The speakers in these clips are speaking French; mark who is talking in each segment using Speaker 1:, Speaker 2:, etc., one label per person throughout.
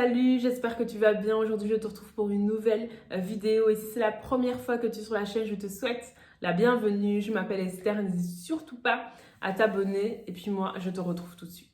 Speaker 1: Salut, j'espère que tu vas bien. Aujourd'hui, je te retrouve pour une nouvelle vidéo. Et si c'est la première fois que tu es sur la chaîne, je te souhaite la bienvenue. Je m'appelle Esther, n'hésite surtout pas à t'abonner. Et puis moi, je te retrouve tout de suite.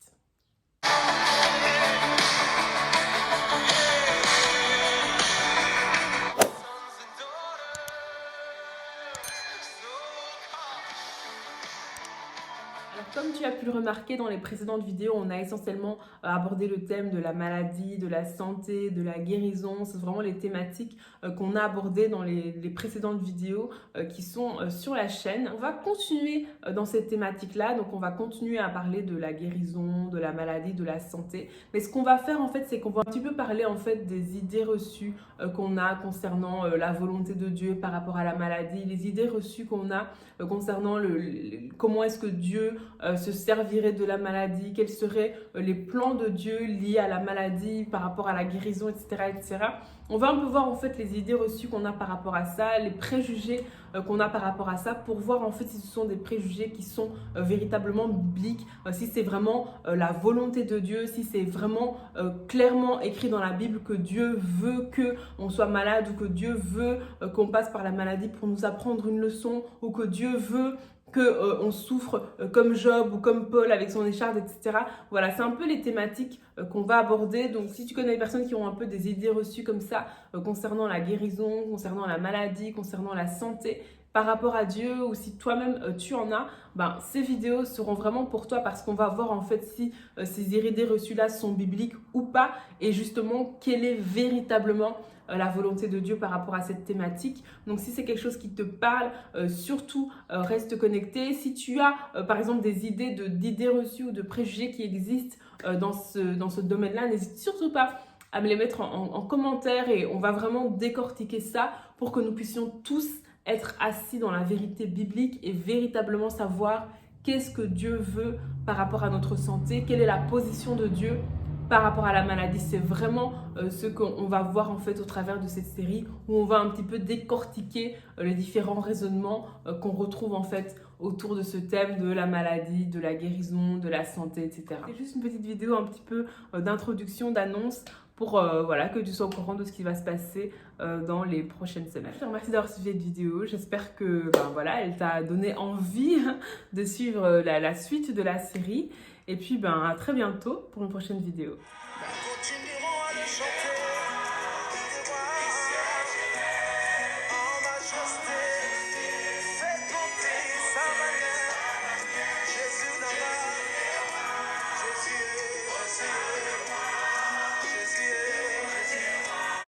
Speaker 1: Alors, comme tu as pu le remarquer dans les précédentes vidéos, on a essentiellement abordé le thème de la maladie, de la santé, de la guérison. C'est vraiment les thématiques qu'on a abordées dans les précédentes vidéos qui sont sur la chaîne. On va continuer dans cette thématique-là. Donc, on va continuer à parler de la guérison, de la maladie, de la santé. Mais ce qu'on va faire, en fait, c'est qu'on va un petit peu parler, en fait, des idées reçues qu'on a concernant la volonté de Dieu par rapport à la maladie, les idées reçues qu'on a concernant comment est-ce que Dieu se servirait de la maladie, quels seraient les plans de Dieu liés à la maladie par rapport à la guérison, etc., etc. On va un peu voir en fait les idées reçues qu'on a par rapport à ça, les préjugés qu'on a par rapport à ça, pour voir en fait si ce sont des préjugés qui sont véritablement bibliques, si c'est vraiment la volonté de Dieu, si c'est vraiment clairement écrit dans la Bible que Dieu veut qu'on soit malade, ou que Dieu veut qu'on passe par la maladie pour nous apprendre une leçon, ou que Dieu veut qu'on souffre comme Job ou comme Paul avec son écharde, etc. Voilà, c'est un peu les thématiques qu'on va aborder. Donc, si tu connais des personnes qui ont un peu des idées reçues comme ça concernant la guérison, concernant la maladie, concernant la santé, par rapport à Dieu, ou si toi-même tu en as, ben, ces vidéos seront vraiment pour toi, parce qu'on va voir en fait si ces idées reçues-là sont bibliques ou pas, et justement quelle est véritablement la volonté de Dieu par rapport à cette thématique. Donc si c'est quelque chose qui te parle, surtout reste connecté. Si tu as par exemple des d'idées reçues ou de préjugés qui existent dans ce domaine-là, n'hésite surtout pas à me les mettre en commentaire, et on va vraiment décortiquer ça pour que nous puissions tous être assis dans la vérité biblique et véritablement savoir qu'est-ce que Dieu veut par rapport à notre santé, quelle est la position de Dieu par rapport à la maladie. C'est vraiment ce qu'on va voir en fait au travers de cette série, où on va un petit peu décortiquer les différents raisonnements qu'on retrouve en fait autour de ce thème de la maladie, de la guérison, de la santé, etc. C'est juste une petite vidéo un petit peu d'introduction, d'annonce, pour voilà, que tu sois au courant de ce qui va se passer dans les prochaines semaines. Je te remercie d'avoir suivi cette vidéo. J'espère que voilà, elle t'a donné envie de suivre la suite de la série. Et puis à très bientôt pour une prochaine vidéo. Bye.